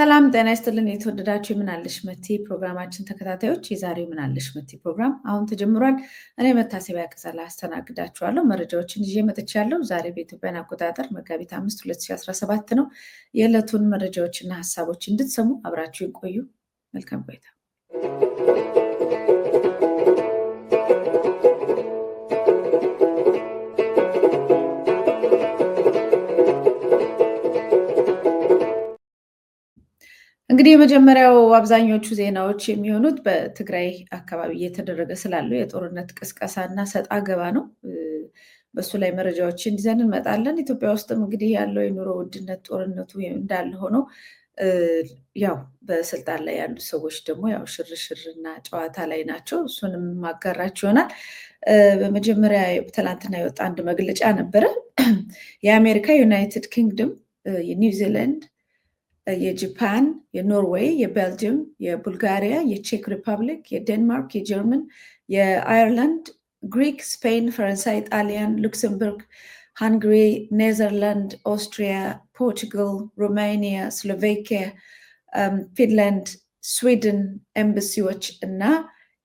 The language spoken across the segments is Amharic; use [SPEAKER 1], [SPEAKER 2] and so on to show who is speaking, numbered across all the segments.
[SPEAKER 1] ሰላም ጤና ይስጥልን የተወደዳችሁ ምን አለሽ መቲ ፕሮግራማችን ተከታታዮች፣ የዛሬው ምን አለሽ መቲ ፕሮግራም አሁን ተጀምሯል። እኔ መታሰቢያ ቀጸላ አስተናግዳችኋለሁ። መረጃዎችን ይዤ መጥቻለሁ። ዛሬ በኢትዮጵያን አቆጣጠር መጋቢት 5 2017 ነው። የዕለቱን መረጃዎችና ሀሳቦች እንድትሰሙ አብራችሁን ቆዩ። መልካም ቆይታ። እንግዲህ የመጀመሪያው አብዛኞቹ ዜናዎች የሚሆኑት በትግራይ አካባቢ እየተደረገ ስላለው የጦርነት ቅስቀሳና ሰጣ ገባ ነው። በሱ ላይ መረጃዎችን ይዘን እንመጣለን። ኢትዮጵያ ውስጥም እንግዲህ ያለው የኑሮ ውድነት ጦርነቱ እንዳለ ሆኖ ያው በስልጣን ላይ ያሉ ሰዎች ደግሞ ያው ሽርሽርና ጨዋታ ላይ ናቸው። እሱንም ማጋራችሁ ይሆናል። በመጀመሪያ ትናንትና የወጣ አንድ መግለጫ ነበረ። የአሜሪካ፣ ዩናይትድ ኪንግደም፣ የኒውዚላንድ፣ የጃፓን፣ የኖርዌይ፣ የቤልጅየም፣ የቡልጋሪያ፣ የቼክ ሪፐብሊክ፣ የዴንማርክ፣ የጀርመን፣ የአየርላንድ፣ ግሪክ፣ ስፔን፣ ፈረንሳይ፣ ጣሊያን፣ ሉክሰምበርግ፣ ሃንጋሪ፣ ኔዘርላንድ፣ ኦስትሪያ፣ ፖርቱጋል፣ ሮማኒያ፣ ስሎቬኪያ፣ ፊንላንድ፣ ስዊድን ኤምባሲዎች እና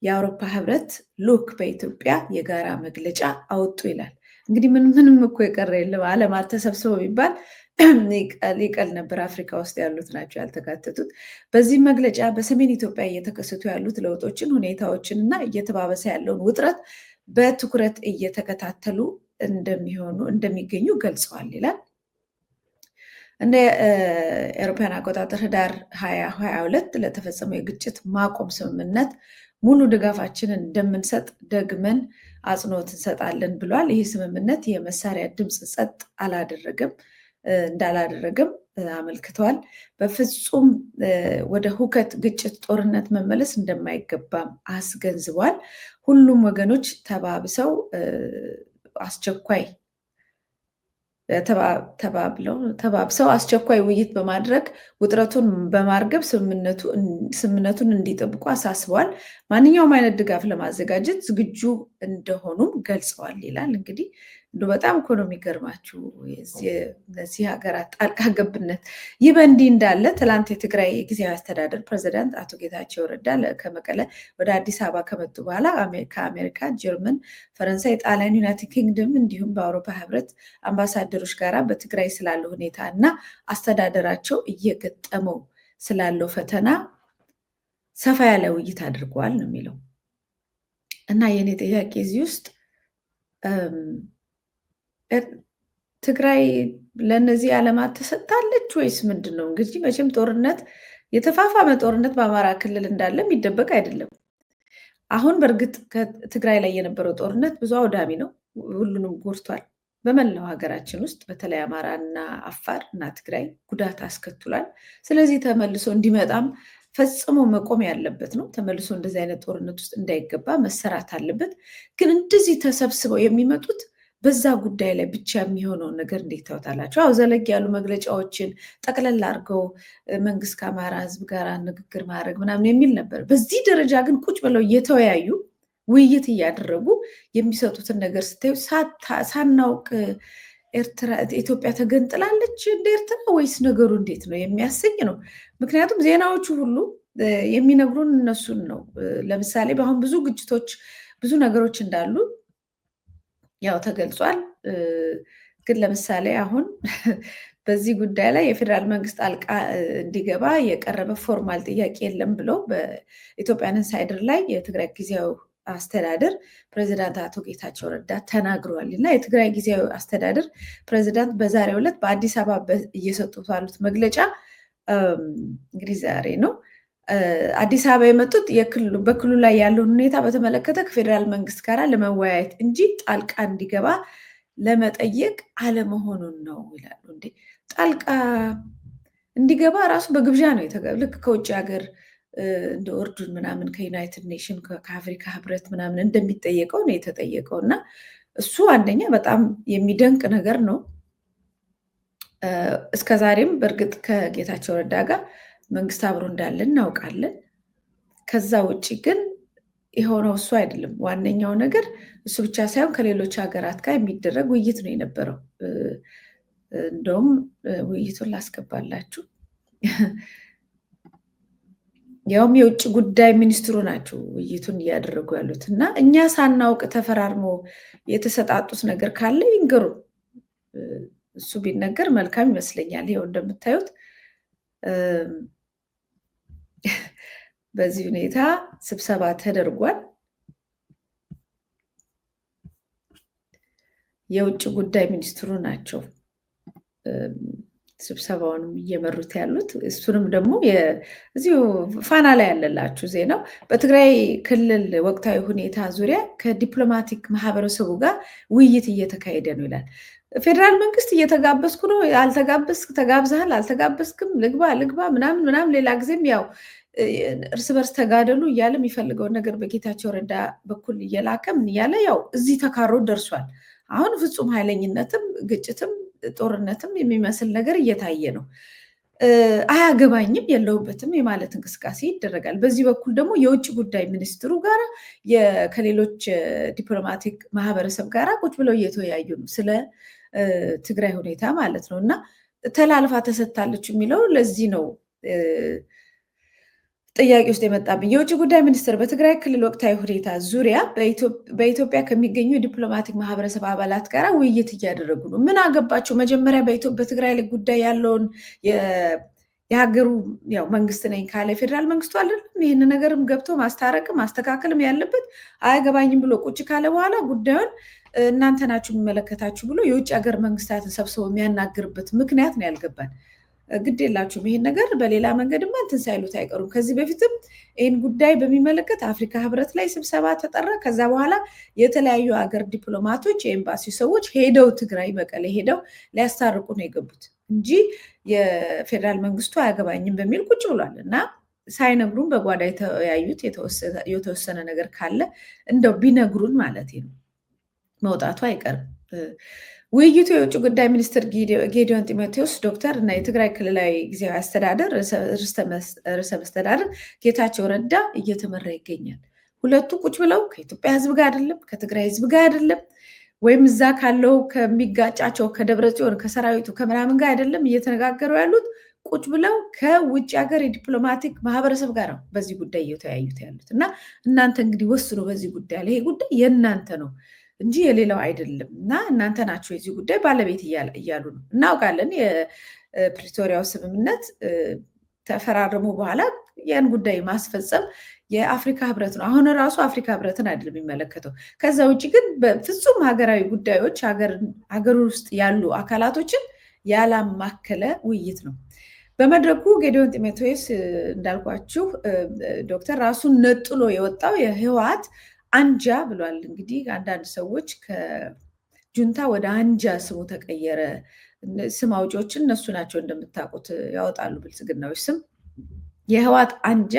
[SPEAKER 1] የአውሮፓ ህብረት ልዑክ በኢትዮጵያ የጋራ መግለጫ አወጡ ይላል። እንግዲህ ምንም እኮ የቀረ የለም። ዓለማት ተሰብስበው ቢባል ሊቀል ነበር። አፍሪካ ውስጥ ያሉት ናቸው ያልተካተቱት። በዚህ መግለጫ በሰሜን ኢትዮጵያ እየተከሰቱ ያሉት ለውጦችን፣ ሁኔታዎችን እና እየተባበሰ ያለውን ውጥረት በትኩረት እየተከታተሉ እንደሚገኙ ገልጸዋል ይላል። እንደ አውሮፓውያን አቆጣጠር ህዳር 2022 ለተፈጸመው የግጭት ማቆም ስምምነት ሙሉ ድጋፋችንን እንደምንሰጥ ደግመን አጽንኦት እንሰጣለን ብሏል። ይህ ስምምነት የመሳሪያ ድምፅ ጸጥ እንዳላደረገም አመልክተዋል። በፍጹም ወደ ሁከት፣ ግጭት፣ ጦርነት መመለስ እንደማይገባም አስገንዝቧል። ሁሉም ወገኖች ተባብሰው አስቸኳይ ውይይት በማድረግ ውጥረቱን በማርገብ ስምምነቱን እንዲጠብቁ አሳስበዋል። ማንኛውም አይነት ድጋፍ ለማዘጋጀት ዝግጁ እንደሆኑም ገልጸዋል ይላል። እንግዲህ በጣም እኮ ነው የሚገርማችሁ እነዚህ ሀገራት ጣልቃ ገብነት። ይህ በእንዲህ እንዳለ ትላንት የትግራይ ጊዜያዊ አስተዳደር ፕሬዚዳንት አቶ ጌታቸው ረዳ ከመቀለ ወደ አዲስ አበባ ከመጡ በኋላ ከአሜሪካ፣ ጀርመን፣ ፈረንሳይ፣ ጣሊያን፣ ዩናይትድ ኪንግደም እንዲሁም በአውሮፓ ህብረት አምባሳደሮች ጋራ በትግራይ ስላለው ሁኔታ እና አስተዳደራቸው እየገጠመው ስላለው ፈተና ሰፋ ያለ ውይይት አድርገዋል ነው የሚለው እና የኔ ጥያቄ እዚህ ውስጥ ትግራይ ለእነዚህ ዓለማት ተሰጥታለች ወይስ ምንድን ነው? እንግዲህ መቼም ጦርነት፣ የተፋፋመ ጦርነት በአማራ ክልል እንዳለ የሚደበቅ አይደለም። አሁን በእርግጥ ከትግራይ ላይ የነበረው ጦርነት ብዙ አውዳሚ ነው፣ ሁሉንም ጎድቷል። በመላው ሀገራችን ውስጥ በተለይ አማራና አፋር እና ትግራይ ጉዳት አስከትሏል። ስለዚህ ተመልሶ እንዲመጣም ፈጽሞ መቆም ያለበት ነው። ተመልሶ እንደዚህ አይነት ጦርነት ውስጥ እንዳይገባ መሰራት አለበት። ግን እንደዚህ ተሰብስበው የሚመጡት በዛ ጉዳይ ላይ ብቻ የሚሆነውን ነገር እንዴት ታወታላችሁ? አዎ ዘለግ ያሉ መግለጫዎችን ጠቅለል አድርገው መንግስት ከአማራ ህዝብ ጋር ንግግር ማድረግ ምናምን የሚል ነበር። በዚህ ደረጃ ግን ቁጭ ብለው እየተወያዩ ውይይት እያደረጉ የሚሰጡትን ነገር ስታዩ ሳናውቅ ኢትዮጵያ ተገንጥላለች እንደ ኤርትራ ወይስ ነገሩ እንዴት ነው የሚያሰኝ ነው። ምክንያቱም ዜናዎቹ ሁሉ የሚነግሩን እነሱን ነው። ለምሳሌ በአሁን ብዙ ግጭቶች፣ ብዙ ነገሮች እንዳሉ ያው ተገልጿል። ግን ለምሳሌ አሁን በዚህ ጉዳይ ላይ የፌዴራል መንግስት ጣልቃ እንዲገባ የቀረበ ፎርማል ጥያቄ የለም ብለው በኢትዮጵያን ኢንሳይደር ላይ የትግራይ ጊዜያዊ አስተዳደር ፕሬዚዳንት አቶ ጌታቸው ረዳ ተናግረዋል እና የትግራይ ጊዜያዊ አስተዳደር ፕሬዚዳንት በዛሬው ዕለት በአዲስ አበባ እየሰጡት ባሉት መግለጫ እንግዲህ ዛሬ ነው አዲስ አበባ የመጡት በክልሉ ላይ ያለውን ሁኔታ በተመለከተ ከፌዴራል መንግስት ጋር ለመወያየት እንጂ ጣልቃ እንዲገባ ለመጠየቅ አለመሆኑን ነው ይላሉ። እንዴ ጣልቃ እንዲገባ ራሱ በግብዣ ነው ልክ ከውጭ ሀገር እንደ ኦርዱን ምናምን ከዩናይትድ ኔሽን ከአፍሪካ ህብረት ምናምን እንደሚጠየቀው ነው የተጠየቀው እና እሱ አንደኛ በጣም የሚደንቅ ነገር ነው። እስከዛሬም በእርግጥ ከጌታቸው ረዳ ጋር መንግስት አብሮ እንዳለ እናውቃለን። ከዛ ውጭ ግን የሆነው እሱ አይደለም። ዋነኛው ነገር እሱ ብቻ ሳይሆን ከሌሎች ሀገራት ጋር የሚደረግ ውይይት ነው የነበረው። እንደውም ውይይቱን ላስገባላችሁ። ያውም የውጭ ጉዳይ ሚኒስትሩ ናቸው ውይይቱን እያደረጉ ያሉት እና እኛ ሳናውቅ ተፈራርሞ የተሰጣጡት ነገር ካለ ይንገሩ። እሱ ቢነገር መልካም ይመስለኛል። ይኸው እንደምታዩት በዚህ ሁኔታ ስብሰባ ተደርጓል። የውጭ ጉዳይ ሚኒስትሩ ናቸው ስብሰባውንም እየመሩት ያሉት። እሱንም ደግሞ እዚሁ ፋና ላይ ያለላችሁ ዜናው በትግራይ ክልል ወቅታዊ ሁኔታ ዙሪያ ከዲፕሎማቲክ ማህበረሰቡ ጋር ውይይት እየተካሄደ ነው ይላል። ፌዴራል መንግስት እየተጋበዝኩ ነው፣ አልተጋበዝክ፣ ተጋብዘሃል፣ አልተጋበዝክም፣ ልግባ ምናምን ሌላ ጊዜም ያው እርስ በርስ ተጋደሉ እያለ የሚፈልገውን ነገር በጌታቸው ረዳ በኩል እየላከ ምን እያለ ያው እዚህ ተካሮ ደርሷል። አሁን ፍጹም ኃይለኝነትም ግጭትም ጦርነትም የሚመስል ነገር እየታየ ነው። አያገባኝም የለሁበትም የማለት እንቅስቃሴ ይደረጋል። በዚህ በኩል ደግሞ የውጭ ጉዳይ ሚኒስትሩ ጋር ከሌሎች ዲፕሎማቲክ ማህበረሰብ ጋር ቁጭ ብለው እየተወያዩ ነው ስለ ትግራይ ሁኔታ ማለት ነው። እና ተላልፋ ተሰጥታለች የሚለው ለዚህ ነው ጥያቄ ውስጥ የመጣብኝ። የውጭ ጉዳይ ሚኒስትር በትግራይ ክልል ወቅታዊ ሁኔታ ዙሪያ በኢትዮጵያ ከሚገኙ የዲፕሎማቲክ ማህበረሰብ አባላት ጋር ውይይት እያደረጉ ነው። ምን አገባቸው? መጀመሪያ በትግራይ ጉዳይ ያለውን የሀገሩ ያው መንግስት ነኝ ካለ ፌዴራል መንግስቱ አይደለም ይህን ነገርም ገብቶ ማስታረቅም ማስተካከልም ያለበት። አያገባኝም ብሎ ቁጭ ካለ በኋላ ጉዳዩን እናንተ ናችሁ የሚመለከታችሁ ብሎ የውጭ ሀገር መንግስታትን ሰብስቦ የሚያናግርበት ምክንያት ነው ያልገባን። ግድ የላችሁም ይሄን ነገር በሌላ መንገድማ እንትን ሳይሉት አይቀሩም። ከዚህ በፊትም ይህን ጉዳይ በሚመለከት አፍሪካ ህብረት ላይ ስብሰባ ተጠራ። ከዛ በኋላ የተለያዩ ሀገር ዲፕሎማቶች የኤምባሲ ሰዎች ሄደው ትግራይ መቀሌ ሄደው ሊያስታርቁ ነው የገቡት እንጂ የፌዴራል መንግስቱ አያገባኝም በሚል ቁጭ ብሏል። እና ሳይነግሩን በጓዳ የተወያዩት የተወሰነ ነገር ካለ እንደው ቢነግሩን ማለት ነው መውጣቱ አይቀርም። ውይይቱ የውጭ ጉዳይ ሚኒስትር ጌዲዮን ጢሞቴዎስ ዶክተር እና የትግራይ ክልላዊ ጊዜያዊ አስተዳደር ርዕሰ መስተዳድር ጌታቸው ረዳ እየተመራ ይገኛል። ሁለቱ ቁጭ ብለው ከኢትዮጵያ ህዝብ ጋር አይደለም፣ ከትግራይ ህዝብ ጋር አይደለም፣ ወይም እዛ ካለው ከሚጋጫቸው ከደብረ ጽዮን ከሰራዊቱ ከምናምን ጋር አይደለም እየተነጋገሩ ያሉት። ቁጭ ብለው ከውጭ ሀገር የዲፕሎማቲክ ማህበረሰብ ጋር ነው በዚህ ጉዳይ እየተወያዩት ያሉት። እና እናንተ እንግዲህ ወስኑ በዚህ ጉዳይ ላይ። ይሄ ጉዳይ የእናንተ ነው እንጂ የሌላው አይደለም። እና እናንተ ናቸው የዚህ ጉዳይ ባለቤት እያሉ ነው። እናውቃለን የፕሪቶሪያው ስምምነት ተፈራረሙ በኋላ ያን ጉዳይ ማስፈጸም የአፍሪካ ህብረት ነው። አሁን ራሱ አፍሪካ ህብረትን አይደለም የሚመለከተው። ከዛ ውጭ ግን በፍጹም ሀገራዊ ጉዳዮች ሀገር ውስጥ ያሉ አካላቶችን ያላማከለ ውይይት ነው። በመድረኩ ጌዲዮን ጢሞቴዎስ እንዳልኳችሁ ዶክተር ራሱን ነጥሎ የወጣው የህወሓት አንጃ ብሏል። እንግዲህ አንዳንድ ሰዎች ከጁንታ ወደ አንጃ ስሙ ተቀየረ። ስም አውጪዎችን እነሱ ናቸው እንደምታውቁት ያወጣሉ ብልጽግናዎች ስም። የህወሓት አንጃ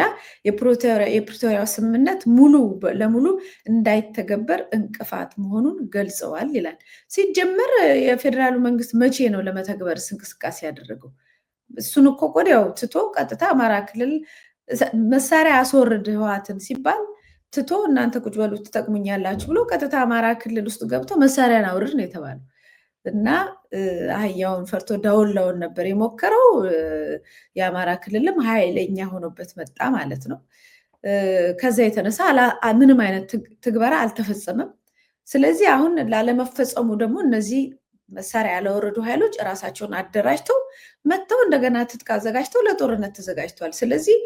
[SPEAKER 1] የፕሪቶሪያው ስምምነት ሙሉ ለሙሉ እንዳይተገበር እንቅፋት መሆኑን ገልጸዋል ይላል። ሲጀመር የፌዴራሉ መንግስት መቼ ነው ለመተግበር እንቅስቃሴ ያደረገው? እሱን እኮ ወዲያው ትቶ ቀጥታ አማራ ክልል መሳሪያ አስወርድ ህወሓትን ሲባል ትቶ እናንተ ቁጭ በሉ ትጠቅሙኛላችሁ ብሎ ቀጥታ አማራ ክልል ውስጥ ገብቶ መሳሪያን አውርድ ነው የተባለው። እና አህያውን ፈርቶ ዳውላውን ነበር የሞከረው። የአማራ ክልልም ኃይለኛ ሆኖበት መጣ ማለት ነው። ከዛ የተነሳ ምንም አይነት ትግበራ አልተፈጸመም። ስለዚህ አሁን ላለመፈጸሙ ደግሞ እነዚህ መሳሪያ ያለወረዱ ኃይሎች እራሳቸውን አደራጅተው መጥተው እንደገና ትጥቅ አዘጋጅተው ለጦርነት ተዘጋጅተዋል። ስለዚህ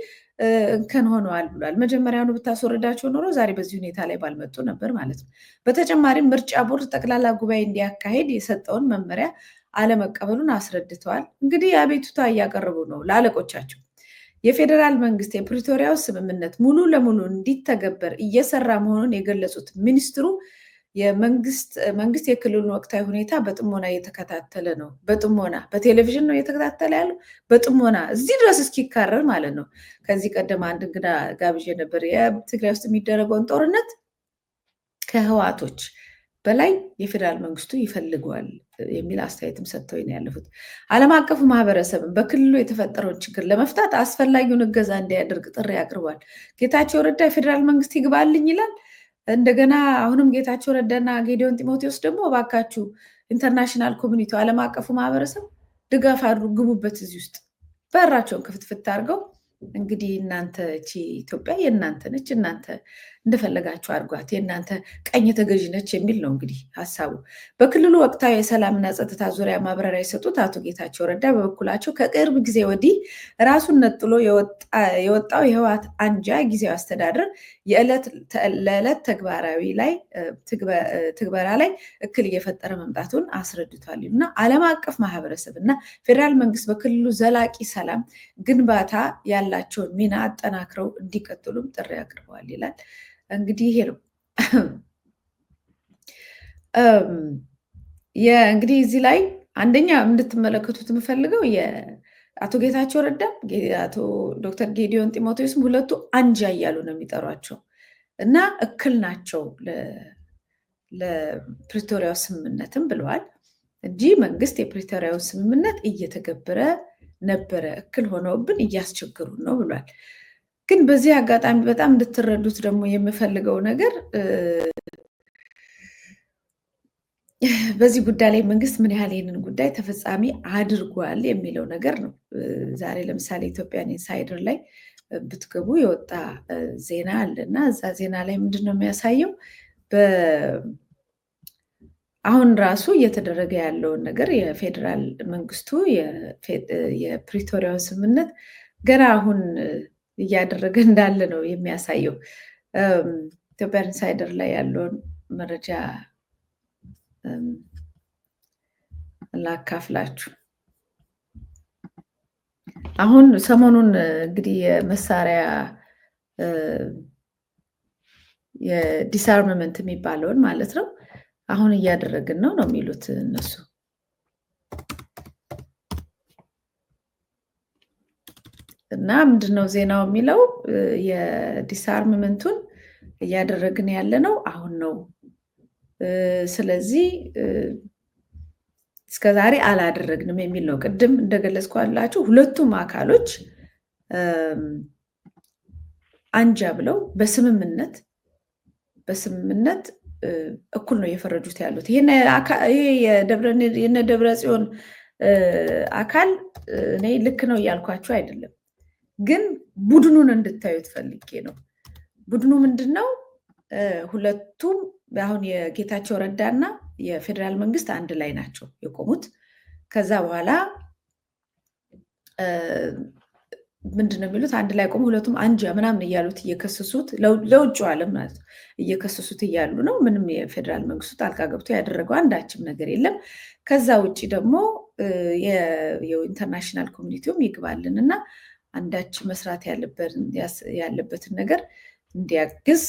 [SPEAKER 1] እንከን ሆነዋል ብሏል። መጀመሪያውኑ ብታስወርዳቸው ኖሮ ዛሬ በዚህ ሁኔታ ላይ ባልመጡ ነበር ማለት ነው። በተጨማሪም ምርጫ ቦርድ ጠቅላላ ጉባኤ እንዲያካሄድ የሰጠውን መመሪያ አለመቀበሉን አስረድተዋል። እንግዲህ አቤቱታ እያቀረቡ ነው ለአለቆቻቸው። የፌዴራል መንግስት የፕሪቶሪያው ስምምነት ሙሉ ለሙሉ እንዲተገበር እየሰራ መሆኑን የገለጹት ሚኒስትሩ መንግስት የክልሉን ወቅታዊ ሁኔታ በጥሞና እየተከታተለ ነው። በጥሞና በቴሌቪዥን ነው እየተከታተለ ያለው፣ በጥሞና እዚህ ድረስ እስኪካረር ማለት ነው። ከዚህ ቀደም አንድ እንግዳ ጋብዤ ነበር። የትግራይ ውስጥ የሚደረገውን ጦርነት ከህወሓቶች በላይ የፌዴራል መንግስቱ ይፈልገዋል የሚል አስተያየትም ሰጥተው ነው ያለፉት። ዓለም አቀፉ ማህበረሰብን በክልሉ የተፈጠረውን ችግር ለመፍታት አስፈላጊውን እገዛ እንዲያደርግ ጥሪ አቅርቧል። ጌታቸው ረዳ የፌዴራል መንግስት ይግባልኝ ይላል። እንደገና አሁንም ጌታቸው ረዳና ጌዲዮን ጢሞቴዎስ ደግሞ እባካችሁ ኢንተርናሽናል ኮሚኒቲ ዓለም አቀፉ ማህበረሰብ ድጋፍ አድርጉ፣ ግቡበት፣ እዚህ ውስጥ በራቸውን ክፍትፍት አድርገው እንግዲህ እናንተ እቺ ኢትዮጵያ የእናንተ ነች፣ እናንተ እንደፈለጋችሁ አድርጓት፣ የእናንተ ቀኝ ተገዥ ነች የሚል ነው እንግዲህ ሀሳቡ። በክልሉ ወቅታዊ የሰላምና ጸጥታ ዙሪያ ማብራሪያ የሰጡት አቶ ጌታቸው ረዳ በበኩላቸው ከቅርብ ጊዜ ወዲህ ራሱን ነጥሎ የወጣው የህወሓት አንጃ ጊዜያዊ አስተዳደር የዕለት ለዕለት ትግበራ ላይ እክል እየፈጠረ መምጣቱን አስረድቷል እና ዓለም አቀፍ ማህበረሰብ እና ፌዴራል መንግስት በክልሉ ዘላቂ ሰላም ግንባታ ያላቸውን ሚና አጠናክረው እንዲቀጥሉም ጥሪ አቅርበዋል ይላል። እንግዲህ ይሄ ነው እንግዲህ እዚህ ላይ አንደኛ እንድትመለከቱት የምፈልገው የአቶ ጌታቸው ረዳ አቶ ዶክተር ጌዲዮን ጢሞቴዎስም ሁለቱ አንጃ እያሉ ነው የሚጠሯቸው እና እክል ናቸው ለፕሪቶሪያው ስምምነትም ብለዋል እንጂ መንግስት የፕሪቶሪያው ስምምነት እየተገበረ ነበረ፣ እክል ሆነውብን እያስቸገሩን ነው ብሏል። ግን በዚህ አጋጣሚ በጣም እንድትረዱት ደግሞ የምፈልገው ነገር በዚህ ጉዳይ ላይ መንግስት ምን ያህል ይህንን ጉዳይ ተፈጻሚ አድርጓል የሚለው ነገር ነው። ዛሬ ለምሳሌ ኢትዮጵያን ኢንሳይደር ላይ ብትገቡ የወጣ ዜና አለ እና እዛ ዜና ላይ ምንድን ነው የሚያሳየው አሁን ራሱ እየተደረገ ያለውን ነገር የፌዴራል መንግስቱ የፕሪቶሪያውን ስምምነት ገና አሁን እያደረገ እንዳለ ነው የሚያሳየው። ኢትዮጵያ ኢንሳይደር ላይ ያለውን መረጃ ላካፍላችሁ። አሁን ሰሞኑን እንግዲህ የመሳሪያ የዲስአርምመንት የሚባለውን ማለት ነው አሁን እያደረግን ነው የሚሉት እነሱ። እና ምንድነው ዜናው የሚለው የዲስአርምመንቱን እያደረግን ያለ ነው አሁን ነው። ስለዚህ እስከዛሬ አላደረግንም የሚል ነው። ቅድም እንደገለጽኳላችሁ ሁለቱም አካሎች አንጃ ብለው በስምምነት እኩል ነው እየፈረጁት ያሉት። ይሄ የነ ደብረ ጽዮን አካል እኔ ልክ ነው እያልኳቸው አይደለም፣ ግን ቡድኑን እንድታዩት ፈልጌ ነው። ቡድኑ ምንድን ነው? ሁለቱም አሁን የጌታቸው ረዳና የፌዴራል መንግስት አንድ ላይ ናቸው የቆሙት። ከዛ በኋላ ምንድን ነው የሚሉት? አንድ ላይ ቆሙ ሁለቱም አንጃ ምናምን እያሉት እየከሰሱት ለውጭ ዓለም ማለት ነው እየከሰሱት እያሉ ነው። ምንም የፌዴራል መንግስቱ ጣልቃ ገብቶ ያደረገው አንዳችም ነገር የለም። ከዛ ውጭ ደግሞ የኢንተርናሽናል ኮሚኒቲውም ይግባልን እና አንዳች መስራት ያለበትን ነገር እንዲያግዝ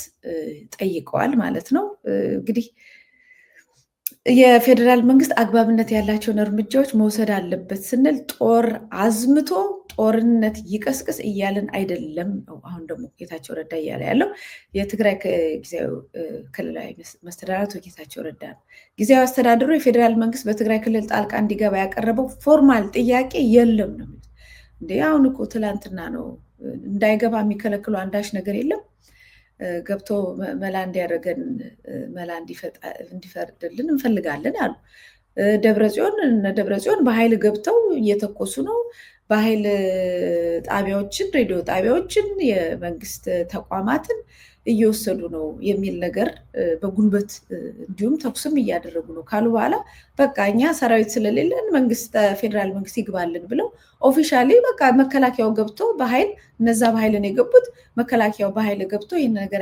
[SPEAKER 1] ጠይቀዋል ማለት ነው። እንግዲህ የፌዴራል መንግስት አግባብነት ያላቸውን እርምጃዎች መውሰድ አለበት ስንል ጦር አዝምቶ ጦርነት ይቀስቅስ እያልን አይደለም ነው። አሁን ደግሞ ጌታቸው ረዳ እያለ ያለው የትግራይ ጊዜያዊ ክልላዊ መስተዳድር ጌታቸው ረዳ ነው። ጊዜያዊ አስተዳደሩ የፌዴራል መንግስት በትግራይ ክልል ጣልቃ እንዲገባ ያቀረበው ፎርማል ጥያቄ የለም ነው። እንዴ አሁን እኮ ትላንትና ነው እንዳይገባ የሚከለክሉ አንዳች ነገር የለም። ገብቶ መላ እንዲያደርገን መላ እንዲፈርድልን እንፈልጋለን አሉ። ደብረጽዮን በኃይል ገብተው እየተኮሱ ነው። በኃይል ጣቢያዎችን፣ ሬዲዮ ጣቢያዎችን፣ የመንግስት ተቋማትን እየወሰዱ ነው የሚል ነገር በጉልበት እንዲሁም ተኩስም እያደረጉ ነው ካሉ በኋላ በቃ እኛ ሰራዊት ስለሌለን ፌዴራል መንግስት ይግባልን ብለው ኦፊሻሊ በቃ መከላከያው ገብቶ በኃይል እነዛ በኃይልን የገቡት መከላከያው በኃይል ገብቶ ይህን ነገር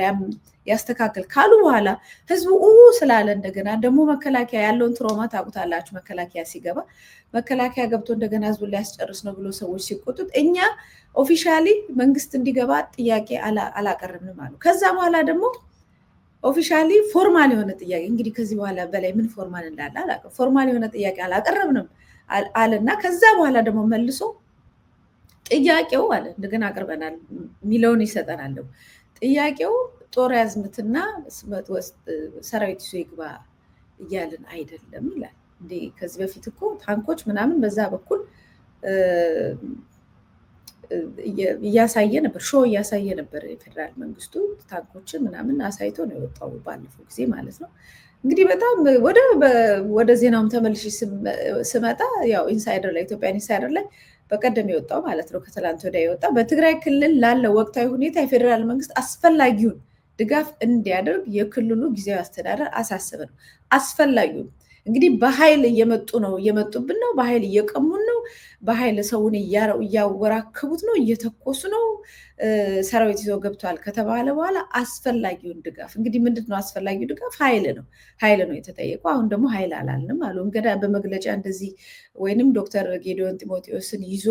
[SPEAKER 1] ያስተካክል ካሉ በኋላ ህዝቡ ስላለ እንደገና ደግሞ መከላከያ ያለውን ትሮማ ታውቁታላችሁ። መከላከያ ሲገባ መከላከያ ገብቶ እንደገና ህዝቡን ሊያስጨርስ ነው ብሎ ሰዎች ሲቆጡት እኛ ኦፊሻሊ መንግስት እንዲገባ ጥያቄ አላቀረብንም አሉ። ከዛ በኋላ ደግሞ ኦፊሻሊ ፎርማል የሆነ ጥያቄ እንግዲህ ከዚህ በኋላ በላይ ምን ፎርማል እንዳለ አላውቅም። ፎርማል የሆነ ጥያቄ አላቀረብንም አለና ከዛ በኋላ ደግሞ መልሶ ጥያቄው አለ እንደገና አቅርበናል የሚለውን ይሰጠናል። ጥያቄው ጦር ያዝምትና ሰራዊት ይዞ ይግባ እያልን አይደለም ይላል። እንዴ ከዚህ በፊት እኮ ታንኮች ምናምን በዛ በኩል እያሳየ ነበር፣ ሾው እያሳየ ነበር። የፌዴራል መንግስቱ ታንኮችን ምናምን አሳይቶ ነው የወጣው ባለፈው ጊዜ ማለት ነው። እንግዲህ በጣም ወደ ዜናውም ተመልሼ ስመጣ ያው ኢንሳይደር ላይ ኢትዮጵያን ኢንሳይደር ላይ በቀደም የወጣው ማለት ነው ከትላንት ወዲያ የወጣ በትግራይ ክልል ላለው ወቅታዊ ሁኔታ የፌዴራል መንግስት አስፈላጊውን ድጋፍ እንዲያደርግ የክልሉ ጊዜያዊ አስተዳደር አሳሰበ ነው። አስፈላጊውን እንግዲህ በኃይል እየመጡብን ነው፣ በኃይል እየቀሙን ነው፣ በኃይል ሰውን እያወራከቡት ነው፣ እየተኮሱ ነው፣ ሰራዊት ይዘው ገብተዋል ከተባለ በኋላ አስፈላጊውን ድጋፍ እንግዲህ ምንድን ነው አስፈላጊው ድጋፍ? ኃይል ነው የተጠየቀው። አሁን ደግሞ ኃይል አላልንም አሉ። እንግዳ በመግለጫ እንደዚህ ወይንም ዶክተር ጌዲዮን ጢሞቴዎስን ይዞ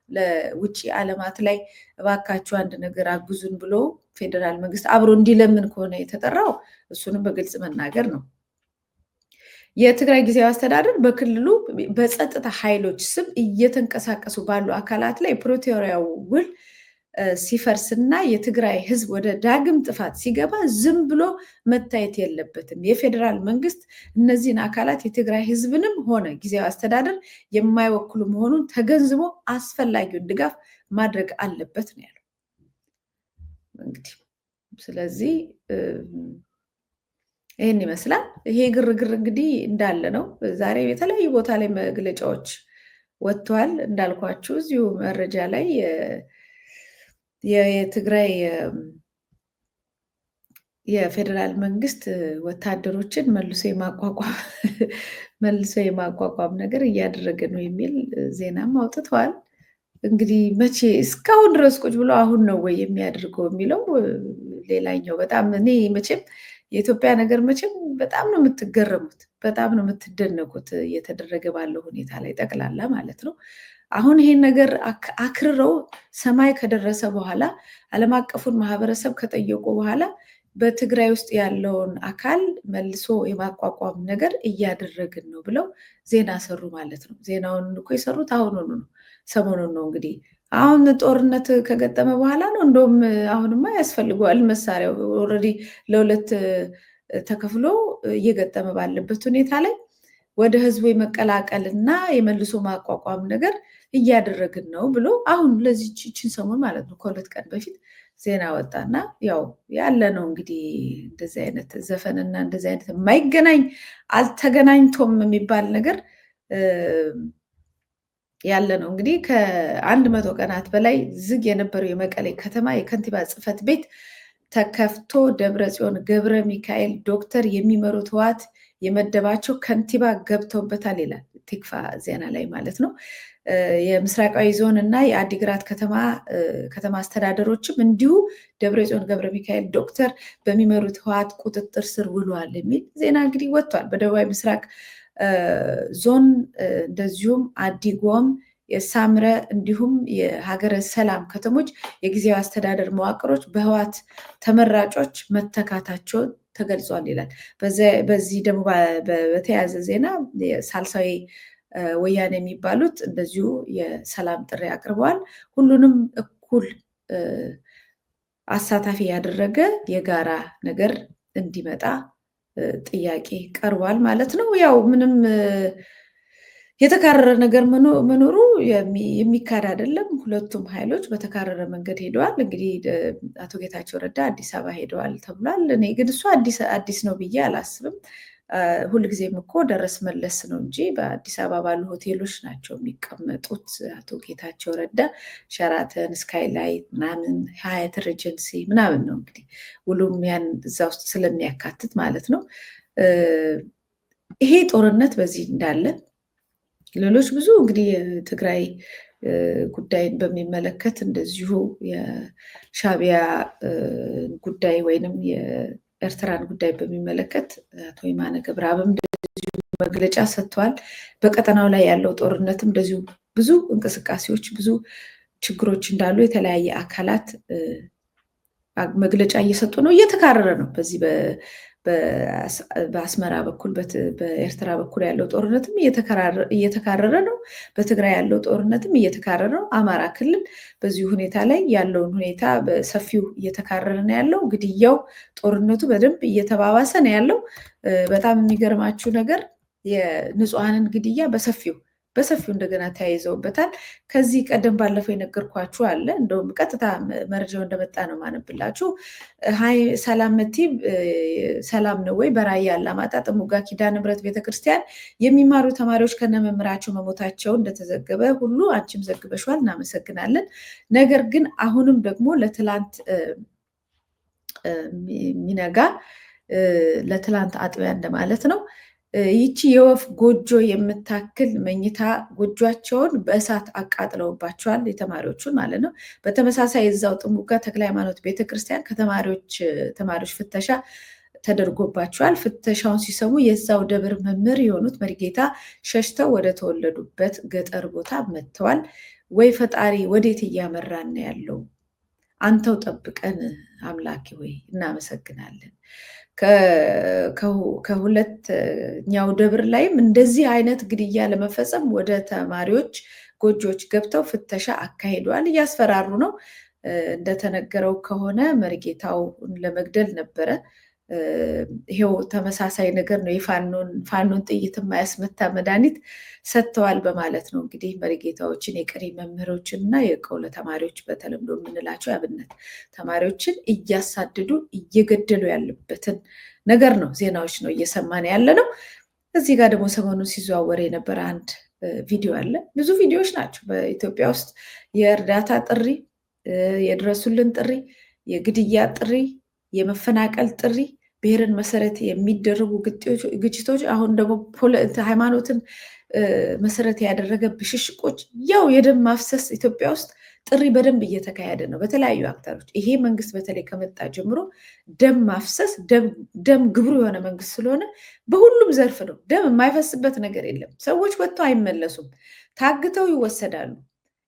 [SPEAKER 1] ለውጭ ዓለማት ላይ እባካችሁ አንድ ነገር አግዙን ብሎ ፌዴራል መንግስት አብሮ እንዲለምን ከሆነ የተጠራው እሱንም በግልጽ መናገር ነው። የትግራይ ጊዜያዊ አስተዳደር በክልሉ በጸጥታ ኃይሎች ስም እየተንቀሳቀሱ ባሉ አካላት ላይ ፕሪቶሪያው ውል ሲፈርስና የትግራይ ህዝብ ወደ ዳግም ጥፋት ሲገባ ዝም ብሎ መታየት የለበትም። የፌዴራል መንግስት እነዚህን አካላት የትግራይ ህዝብንም ሆነ ጊዜያዊ አስተዳደር የማይወክሉ መሆኑን ተገንዝቦ አስፈላጊውን ድጋፍ ማድረግ አለበት ነው ያለው። እንግዲህ ስለዚህ ይህን ይመስላል። ይሄ ግርግር እንግዲህ እንዳለ ነው። ዛሬ የተለያዩ ቦታ ላይ መግለጫዎች ወጥተዋል። እንዳልኳችሁ እዚሁ መረጃ ላይ የትግራይ የፌዴራል መንግስት ወታደሮችን መልሶ የማቋቋም ነገር እያደረገ ነው የሚል ዜናም አውጥተዋል። እንግዲህ መቼ እስካሁን ድረስ ቁጭ ብሎ አሁን ነው ወይ የሚያደርገው የሚለው ሌላኛው በጣም እኔ መቼም የኢትዮጵያ ነገር መቼም በጣም ነው የምትገረሙት፣ በጣም ነው የምትደነቁት እየተደረገ ባለው ሁኔታ ላይ ጠቅላላ ማለት ነው። አሁን ይሄን ነገር አክርረው ሰማይ ከደረሰ በኋላ ዓለም አቀፉን ማህበረሰብ ከጠየቁ በኋላ በትግራይ ውስጥ ያለውን አካል መልሶ የማቋቋም ነገር እያደረግን ነው ብለው ዜና ሰሩ ማለት ነው። ዜናውን እኮ የሰሩት ሰሞኑን ነው እንግዲህ አሁን ጦርነት ከገጠመ በኋላ ነው። እንደውም አሁንማ ያስፈልገዋል መሳሪያው ኦልሬዲ ለሁለት ተከፍሎ እየገጠመ ባለበት ሁኔታ ላይ ወደ ህዝቡ የመቀላቀል እና የመልሶ ማቋቋም ነገር እያደረግን ነው ብሎ አሁን ለዚህችን ሰሞን ማለት ነው ከሁለት ቀን በፊት ዜና ወጣና ያው ያለ ነው እንግዲህ እንደዚህ አይነት ዘፈንና እንደዚህ አይነት የማይገናኝ አልተገናኝቶም የሚባል ነገር ያለ ነው። እንግዲህ ከ100 ቀናት በላይ ዝግ የነበረው የመቀሌ ከተማ የከንቲባ ጽሕፈት ቤት ተከፍቶ ደብረጽዮን ገብረ ሚካኤል ዶክተር የሚመሩት ህወሓት የመደባቸው ከንቲባ ገብተውበታል ይላል ቲክቫ ዜና ላይ ማለት ነው። የምስራቃዊ ዞን እና የአዲግራት ከተማ አስተዳደሮችም እንዲሁ ደብረጽዮን ገብረ ሚካኤል ዶክተር በሚመሩት ህወሓት ቁጥጥር ስር ውሏል የሚል ዜና እንግዲህ ወጥቷል። በደቡባዊ ምስራቅ ዞን እንደዚሁም አዲጎም፣ የሳምረ እንዲሁም የሀገረ ሰላም ከተሞች የጊዜያዊ አስተዳደር መዋቅሮች በህወሓት ተመራጮች መተካታቸውን ተገልጿል ይላል። በዚህ ደግሞ በተያያዘ ዜና ሳልሳዊ ወያኔ የሚባሉት እንደዚሁ የሰላም ጥሪ አቅርበዋል። ሁሉንም እኩል አሳታፊ ያደረገ የጋራ ነገር እንዲመጣ ጥያቄ ቀርቧል ማለት ነው። ያው ምንም የተካረረ ነገር መኖሩ የሚካድ አይደለም። ሁለቱም ኃይሎች በተካረረ መንገድ ሄደዋል። እንግዲህ አቶ ጌታቸው ረዳ አዲስ አበባ ሄደዋል ተብሏል። እኔ ግን እሱ አዲስ ነው ብዬ አላስብም። ሁልጊዜም እኮ ደረስ መለስ ነው እንጂ በአዲስ አበባ ባሉ ሆቴሎች ናቸው የሚቀመጡት። አቶ ጌታቸው ረዳ ሸራተን፣ ስካይላይት ምናምን፣ ሀያት ሬጀንሲ ምናምን ነው እንግዲህ ሁሉም ያን እዛ ውስጥ ስለሚያካትት ማለት ነው። ይሄ ጦርነት በዚህ እንዳለ ሌሎች ብዙ እንግዲህ የትግራይ ጉዳይን በሚመለከት እንደዚሁ የሻዕቢያ ጉዳይ ወይንም የኤርትራን ጉዳይ በሚመለከት አቶ የማነ ገብረአብም እንደዚሁ መግለጫ ሰጥተዋል። በቀጠናው ላይ ያለው ጦርነትም እንደዚሁ ብዙ እንቅስቃሴዎች፣ ብዙ ችግሮች እንዳሉ የተለያየ አካላት መግለጫ እየሰጡ ነው። እየተካረረ ነው። በዚህ በአስመራ በኩል በኤርትራ በኩል ያለው ጦርነትም እየተካረረ ነው። በትግራይ ያለው ጦርነትም እየተካረረ ነው። አማራ ክልል በዚህ ሁኔታ ላይ ያለውን ሁኔታ በሰፊው እየተካረረ ነው ያለው። ግድያው፣ ጦርነቱ በደንብ እየተባባሰ ነው ያለው። በጣም የሚገርማችሁ ነገር የንጹሐንን ግድያ በሰፊው በሰፊው እንደገና ተያይዘውበታል። ከዚህ ቀደም ባለፈው የነገርኳችሁ አለ። እንደውም ቀጥታ መረጃው እንደመጣ ነው ማነብላችሁ። ሰላም መቲ ሰላም ነው ወይ? በራያ አላማጣ ጥሙጋ ኪዳነ ምሕረት ቤተክርስቲያን የሚማሩ ተማሪዎች ከነመምህራቸው መሞታቸው እንደተዘገበ ሁሉ አንቺም ዘግበሽዋል፣ እናመሰግናለን። ነገር ግን አሁንም ደግሞ ለትላንት ሚነጋ ለትላንት አጥቢያ እንደማለት ነው ይቺ የወፍ ጎጆ የምታክል መኝታ ጎጆቸውን በእሳት አቃጥለውባቸዋል፣ የተማሪዎቹን ማለት ነው። በተመሳሳይ እዛው ጥሙጋ ተክለ ሃይማኖት ቤተክርስቲያን ተማሪዎች ፍተሻ ተደርጎባቸዋል። ፍተሻውን ሲሰሙ የዛው ደብር መምህር የሆኑት መሪጌታ ሸሽተው ወደ ተወለዱበት ገጠር ቦታ መጥተዋል። ወይ ፈጣሪ ወዴት እያመራን ያለው? አንተው ጠብቀን አምላኬ ወይ እናመሰግናለን። ከሁለተኛው ደብር ላይም እንደዚህ አይነት ግድያ ለመፈጸም ወደ ተማሪዎች ጎጆዎች ገብተው ፍተሻ አካሂደዋል። እያስፈራሩ ነው። እንደተነገረው ከሆነ መሪጌታው ለመግደል ነበረ። ይሄው ተመሳሳይ ነገር ነው። የፋኖን ጥይት የማያስመታ መድኃኒት ሰጥተዋል በማለት ነው እንግዲህ መሪጌታዎችን የቀሪ መምህሮችን እና የቀውለ ተማሪዎች በተለምዶ የምንላቸው የአብነት ተማሪዎችን እያሳደዱ እየገደሉ ያለበትን ነገር ነው ዜናዎች ነው እየሰማን ያለ ነው። እዚህ ጋር ደግሞ ሰሞኑን ሲዘዋወር የነበረ አንድ ቪዲዮ አለ። ብዙ ቪዲዮዎች ናቸው በኢትዮጵያ ውስጥ የእርዳታ ጥሪ፣ የድረሱልን ጥሪ፣ የግድያ ጥሪ፣ የመፈናቀል ጥሪ፣ ብሔርን መሰረት የሚደረጉ ግጭቶች፣ አሁን ደግሞ ሃይማኖትን መሰረት ያደረገ ብሽሽቆች፣ ያው የደም ማፍሰስ ኢትዮጵያ ውስጥ ጥሪ በደንብ እየተካሄደ ነው በተለያዩ አክተሮች። ይሄ መንግስት በተለይ ከመጣ ጀምሮ ደም ማፍሰስ ደም ግብሩ የሆነ መንግስት ስለሆነ በሁሉም ዘርፍ ነው። ደም የማይፈስበት ነገር የለም። ሰዎች ወጥተው አይመለሱም፣ ታግተው ይወሰዳሉ።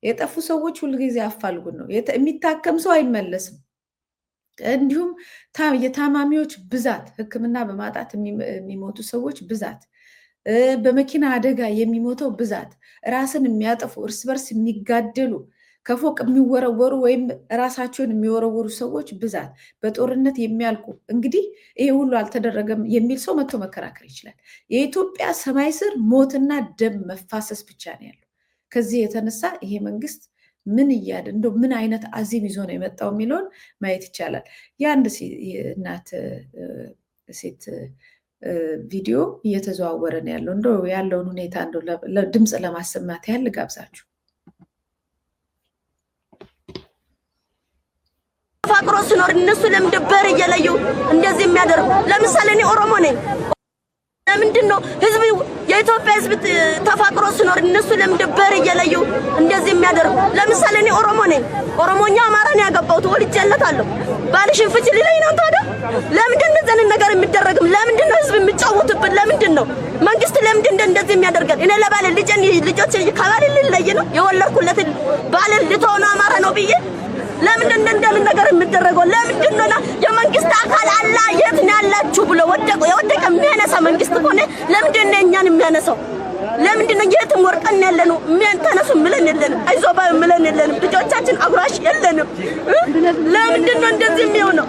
[SPEAKER 1] የጠፉ ሰዎች ሁልጊዜ አፋልጉን ነው። የሚታከም ሰው አይመለስም። እንዲሁም የታማሚዎች ብዛት፣ ሕክምና በማጣት የሚሞቱ ሰዎች ብዛት፣ በመኪና አደጋ የሚሞተው ብዛት፣ ራስን የሚያጠፉ እርስ በርስ የሚጋደሉ ከፎቅ የሚወረወሩ ወይም ራሳቸውን የሚወረወሩ ሰዎች ብዛት፣ በጦርነት የሚያልቁ እንግዲህ ይሄ ሁሉ አልተደረገም የሚል ሰው መጥቶ መከራከር ይችላል። የኢትዮጵያ ሰማይ ስር ሞትና ደም መፋሰስ ብቻ ነው ያለው። ከዚህ የተነሳ ይሄ መንግስት ምን አይነት አዚም ይዞ ነው የመጣው የሚለውን ማየት ይቻላል። የአንድ እናት ሴት ቪዲዮ እየተዘዋወረ ነው ያለው። እንደው ያለውን ሁኔታ እንደው ድምፅ ለማሰማት ያህል ጋብዛችሁ።
[SPEAKER 2] ተፋቅሮ ሲኖር እነሱ ለምንድን በር እየለዩ እንደዚህ የሚያደርጉ? ለምሳሌ እኔ ኦሮሞ ነኝ። ለምንድን ነው ህዝብ የኢትዮጵያ ህዝብ ተፋቅሮ ሲኖር እነሱ ለምንድን በር እየለዩ እንደዚህ የሚያደርጉ? ለምሳሌ እኔ ኦሮሞ ነኝ። ኦሮሞኛ አማራን ያገባሁት ወልጄለታለሁ። ባልሽን ፍቺ ሊለኝ ነው ታዲያ? ለምንድን ነው እንደዚህ ነገር የሚደረግም? ለምንድን ነው ህዝብ የሚጫወቱብን? ለምንድን ነው መንግስት ለምንድን ነው እንደዚህ የሚያደርገን? እኔ ለባለ ልጆች ከባል ልለይ ነው የወለድኩለት ባል ልትሆኑ አማራ ነው ብዬ ለምንድን ነው እንደምን ነገር የሚደረገው? ለምንድን ነው የመንግስት አካል አላ የት ነው ያላችሁ ብሎ የወደቀ የሚያነሳ መንግስት ሆነ ለምንድን ነው እኛን የሚያነሳው? ለምንድን ነው የትም ወርቀን ያለነው? ተነሱ ምለን የለንም፣ አይዞባ ምለን የለንም፣ ልጆቻችን አጉራሽ የለንም። ለምንድን ነው እንደዚህ የሚሆነው?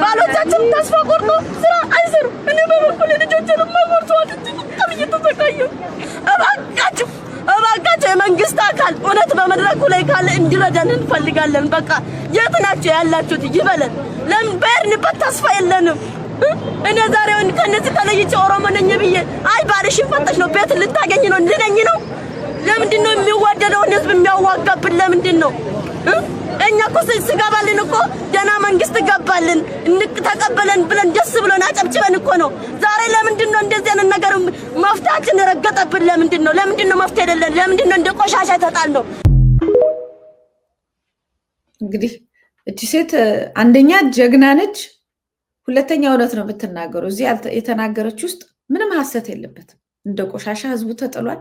[SPEAKER 2] ባሎቻችን ተስፋ ቆርጦ ስራ አይሰሩ። እኔ በበኩል ልጆችን ማቆርጦ በጣም እየተሰቃዩ እባካችሁ የመንግስት አካል እውነት በመድረኩ ላይ ካለ እንዲረዳን እንፈልጋለን። በቃ የት ናቸው ያላችሁት ይበለን። ለምን በሄድንበት ተስፋ የለንም። እኔ ዛሬውን ከነዚህ ተለይቼ ኦሮሞ ነኝ ብዬ አይ ባልሽን ፈተሽ ነው ቤት ልታገኝ ነው ልነኝ ነው? ለምንድን ነው የሚዋደደውን ህዝብ የሚያዋጋብን? ለምንድን ነው? እኛ እኮ ስገባልን እኮ ደህና መንግስት ገባልን ተቀበለን ብለን ደስ ብሎን አጨብጭበን እኮ ነው። ዛሬ ለምንድን ነው እንደዚህ አይነት ነገር መፍታችን ረገጠብን? ለምንድን ነው? ለምንድን ነው መፍትሄ የሌለን? ለምንድን ነው እንደ ቆሻሻ ተጣል ነው?
[SPEAKER 1] እንግዲህ እቺ ሴት አንደኛ ጀግና ነች፣ ሁለተኛ እውነት ነው የምትናገሩ። እዚህ የተናገረች ውስጥ ምንም ሐሰት የለበትም። እንደ ቆሻሻ ህዝቡ ተጥሏል።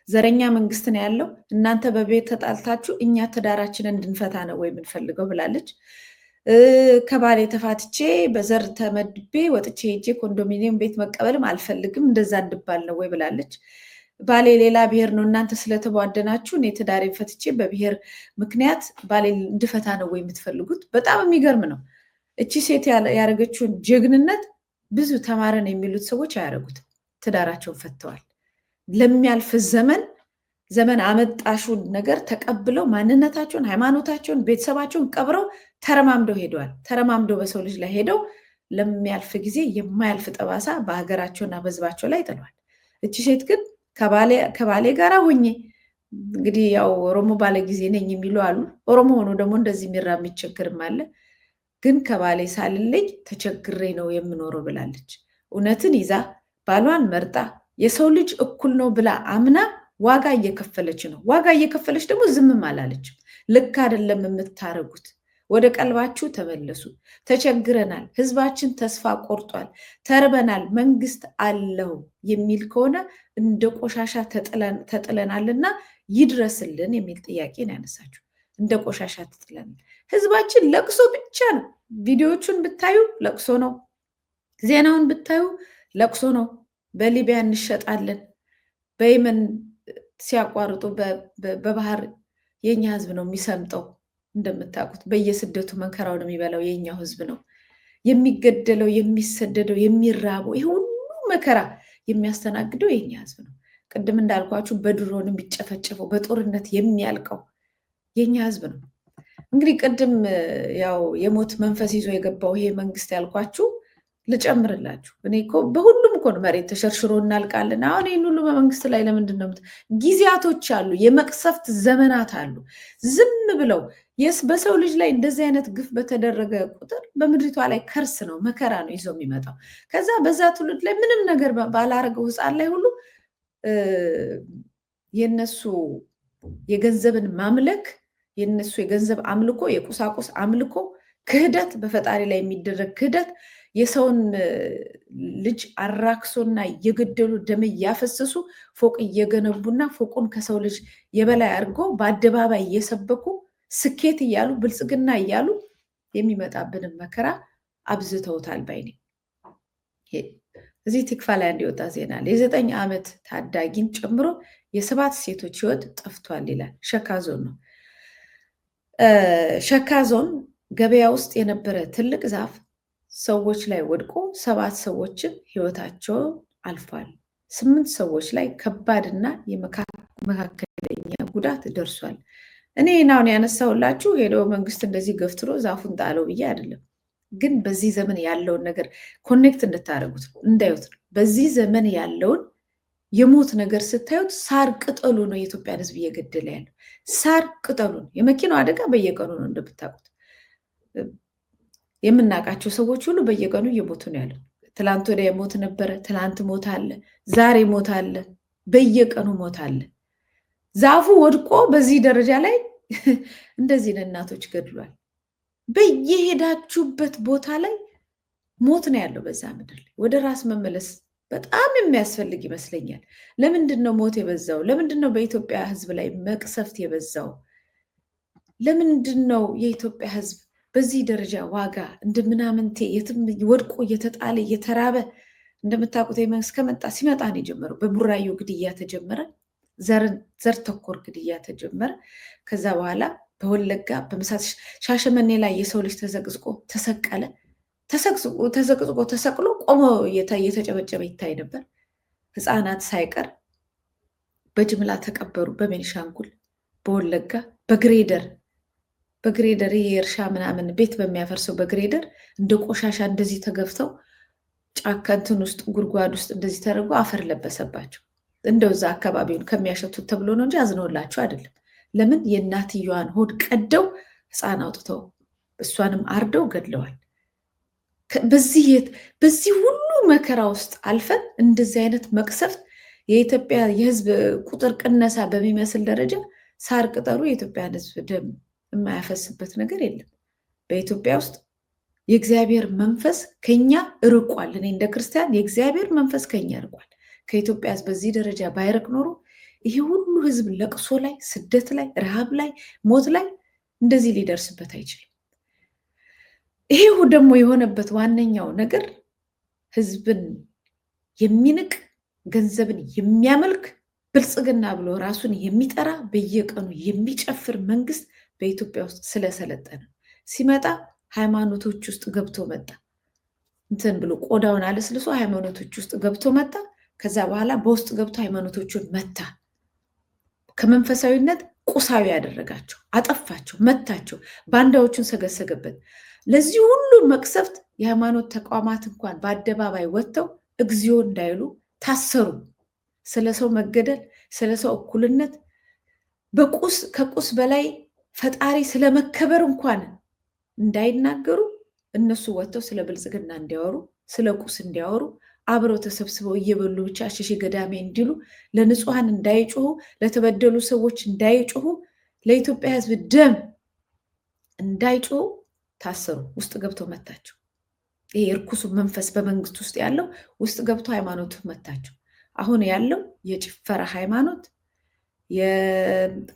[SPEAKER 1] ዘረኛ መንግስት ነው ያለው። እናንተ በቤት ተጣልታችሁ እኛ ትዳራችንን እንድንፈታ ነው ወይ የምንፈልገው ብላለች። ከባሌ ተፋትቼ በዘር ተመድቤ ወጥቼ ሄጄ ኮንዶሚኒየም ቤት መቀበልም አልፈልግም እንደዛ እንድባል ነው ወይ ብላለች። ባሌ ሌላ ብሔር ነው፣ እናንተ ስለተቧደናችሁ እኔ ትዳሬን ፈትቼ በብሔር ምክንያት ባሌ እንድፈታ ነው ወይ የምትፈልጉት? በጣም የሚገርም ነው። እቺ ሴት ያደረገችውን ጀግንነት ብዙ ተማረን የሚሉት ሰዎች አያደርጉትም። ትዳራቸውን ፈተዋል። ለሚያልፍ ዘመን ዘመን አመጣሹን ነገር ተቀብለው ማንነታቸውን፣ ሃይማኖታቸውን፣ ቤተሰባቸውን ቀብረው ተረማምደው ሄደዋል። ተረማምደው በሰው ልጅ ላይ ሄደው ለሚያልፍ ጊዜ የማያልፍ ጠባሳ በሀገራቸውና በህዝባቸው ላይ ጥለዋል። እቺ ሴት ግን ከባሌ ጋር ሆኜ እንግዲህ ያው ኦሮሞ ባለ ጊዜ ነኝ የሚሉ አሉ። ኦሮሞ ሆኖ ደግሞ እንደዚህ የሚራ የሚቸግርም አለ። ግን ከባሌ ሳልለይ ተቸግሬ ነው የምኖረው ብላለች። እውነትን ይዛ ባሏን መርጣ የሰው ልጅ እኩል ነው ብላ አምና ዋጋ እየከፈለች ነው። ዋጋ እየከፈለች ደግሞ ዝምም አላለችም። ልክ አይደለም የምታረጉት፣ ወደ ቀልባችሁ ተመለሱ፣ ተቸግረናል፣ ህዝባችን ተስፋ ቆርጧል፣ ተርበናል፣ መንግስት አለው የሚል ከሆነ እንደ ቆሻሻ ተጥለናልና ይድረስልን የሚል ጥያቄ ነው ያነሳችው። እንደ ቆሻሻ ተጥለናል። ህዝባችን ለቅሶ ብቻ ነው። ቪዲዮዎቹን ብታዩ ለቅሶ ነው። ዜናውን ብታዩ ለቅሶ ነው። በሊቢያ እንሸጣለን፣ በየመን ሲያቋርጡ በባህር የኛ ህዝብ ነው የሚሰምጠው። እንደምታውቁት በየስደቱ መንከራውን የሚበላው የኛው ህዝብ ነው። የሚገደለው፣ የሚሰደደው፣ የሚራበው፣ ይህ ሁሉ መከራ የሚያስተናግደው የኛ ህዝብ ነው። ቅድም እንዳልኳችሁ በድሮን የሚጨፈጨፈው፣ በጦርነት የሚያልቀው የኛ ህዝብ ነው። እንግዲህ ቅድም ያው የሞት መንፈስ ይዞ የገባው ይሄ መንግስት ያልኳችሁ ልጨምርላችሁ። እኔ እኮ በሁሉም እኮ መሬት ተሸርሽሮ እናልቃለን። አሁን ይህን ሁሉ በመንግስት ላይ ለምንድን ነው? ጊዜያቶች አሉ፣ የመቅሰፍት ዘመናት አሉ። ዝም ብለው በሰው ልጅ ላይ እንደዚህ አይነት ግፍ በተደረገ ቁጥር በምድሪቷ ላይ ከርስ ነው፣ መከራ ነው ይዞ የሚመጣው። ከዛ በዛ ትውልድ ላይ ምንም ነገር ባላረገው ህፃን ላይ ሁሉ የነሱ የገንዘብን ማምለክ፣ የነሱ የገንዘብ አምልኮ፣ የቁሳቁስ አምልኮ፣ ክህደት፣ በፈጣሪ ላይ የሚደረግ ክህደት፣ የሰውን ልጅ አራክሶና እየገደሉ ደም እያፈሰሱ ፎቅ እየገነቡና ፎቁን ከሰው ልጅ የበላይ አድርጎ በአደባባይ እየሰበኩ ስኬት እያሉ ብልጽግና እያሉ የሚመጣብንን መከራ አብዝተውታል ባይኔ። እዚህ ቲክፋ ላይ እንዲወጣ ዜና የ9 ዓመት ታዳጊን ጨምሮ የ7 ሴቶች ህይወት ጠፍቷል ይላል። ሸካ ዞን ነው። ሸካ ዞን ገበያ ውስጥ የነበረ ትልቅ ዛፍ ሰዎች ላይ ወድቆ 7 ሰዎችን ህይወታቸው አልፏል። 8 ሰዎች ላይ ከባድና የመካከለኛ ጉዳት ደርሷል። እኔ ናውን ያነሳሁላችሁ ሄደው መንግስት እንደዚህ ገፍትሮ ዛፉን ጣለው ብዬ አይደለም፣ ግን በዚህ ዘመን ያለውን ነገር ኮኔክት እንድታደርጉት እንዳዩት ነው። በዚህ ዘመን ያለውን የሞት ነገር ስታዩት ሳር ቅጠሉ ነው የኢትዮጵያን ህዝብ እየገደለ ያለው። ሳር ቅጠሉ ነው። የመኪናው አደጋ በየቀኑ ነው እንደምታውቁት። የምናውቃቸው ሰዎች ሁሉ በየቀኑ እየሞቱ ነው ያለው። ትላንት ወዲያ ሞት ነበረ፣ ትላንት ሞት አለ፣ ዛሬ ሞት አለ፣ በየቀኑ ሞት አለ። ዛፉ ወድቆ በዚህ ደረጃ ላይ እንደዚህ እናቶች ገድሏል። በየሄዳችሁበት ቦታ ላይ ሞት ነው ያለው በዛ ምድር ላይ። ወደ ራስ መመለስ በጣም የሚያስፈልግ ይመስለኛል። ለምንድን ነው ሞት የበዛው? ለምንድን ነው በኢትዮጵያ ህዝብ ላይ መቅሰፍት የበዛው? ለምንድን ነው የኢትዮጵያ ህዝብ በዚህ ደረጃ ዋጋ እንደምናምንቴ የትም ወድቆ እየተጣለ እየተራበ? እንደምታውቁት መንግስት ከመጣ ሲመጣ ነው የጀመረው። በቡራዮ ግድያ ተጀመረ፣ ዘር ተኮር ግድያ ተጀመረ። ከዛ በኋላ በወለጋ በመሳት ሻሸመኔ ላይ የሰው ልጅ ተዘቅዝቆ ተሰቀለ። ተዘቅዝቆ ተሰቅሎ ቆሞ እየተጨበጨበ ይታይ ነበር። ህፃናት ሳይቀር በጅምላ ተቀበሩ። በቤኒሻንጉል በወለጋ በግሬደር የእርሻ ምናምን ቤት በሚያፈርሰው በግሬደር እንደ ቆሻሻ እንደዚህ ተገፍተው ጫካ እንትን ውስጥ ጉድጓድ ውስጥ እንደዚህ ተደርጎ አፈር ለበሰባቸው። እንደዛ አካባቢውን ከሚያሸቱት ተብሎ ነው እንጂ አዝነውላቸው አይደለም። ለምን? የእናትየዋን ሆድ ቀደው ህፃን አውጥተው እሷንም አርደው ገድለዋል። በዚህ ሁሉ መከራ ውስጥ አልፈን እንደዚህ አይነት መቅሰፍት የኢትዮጵያ የህዝብ ቁጥር ቅነሳ በሚመስል ደረጃ ሳር ቅጠሉ የኢትዮጵያን ህዝብ ደም የማያፈስበት ነገር የለም። በኢትዮጵያ ውስጥ የእግዚአብሔር መንፈስ ከኛ ርቋል። እኔ እንደ ክርስቲያን የእግዚአብሔር መንፈስ ከኛ ርቋል። ከኢትዮጵያ ህዝብ በዚህ ደረጃ ባይርቅ ኖሮ ይሄ ሁሉ ህዝብ ለቅሶ ላይ፣ ስደት ላይ፣ ረሃብ ላይ፣ ሞት ላይ እንደዚህ ሊደርስበት አይችልም። ይሄ ደግሞ የሆነበት ዋነኛው ነገር ህዝብን የሚንቅ ገንዘብን የሚያመልክ ብልጽግና ብሎ ራሱን የሚጠራ በየቀኑ የሚጨፍር መንግስት በኢትዮጵያ ውስጥ ስለሰለጠነ ሲመጣ ሃይማኖቶች ውስጥ ገብቶ መጣ። እንትን ብሎ ቆዳውን አለስልሶ ሃይማኖቶች ውስጥ ገብቶ መጣ። ከዛ በኋላ በውስጥ ገብቶ ሃይማኖቶቹን መታ። ከመንፈሳዊነት ቁሳዊ ያደረጋቸው፣ አጠፋቸው፣ መታቸው፣ ባንዳዎቹን ሰገሰገበት። ለዚህ ሁሉ መቅሰፍት የሃይማኖት ተቋማት እንኳን በአደባባይ ወጥተው እግዚኦ እንዳይሉ ታሰሩ። ስለ ሰው መገደል፣ ስለ ሰው እኩልነት ከቁስ በላይ ፈጣሪ ስለመከበር እንኳን እንዳይናገሩ እነሱ ወጥተው ስለ ብልጽግና እንዲያወሩ፣ ስለ ቁስ እንዲያወሩ፣ አብረው ተሰብስበው እየበሉ ብቻ አሸሼ ገዳሜ እንዲሉ፣ ለንጹሐን እንዳይጮሁ፣ ለተበደሉ ሰዎች እንዳይጮሁ፣ ለኢትዮጵያ ሕዝብ ደም እንዳይጮሁ ታሰሩ። ውስጥ ገብተው መታቸው። ይሄ እርኩሱ መንፈስ በመንግስት ውስጥ ያለው ውስጥ ገብቶ ሃይማኖት መታቸው። አሁን ያለው የጭፈራ ሃይማኖት፣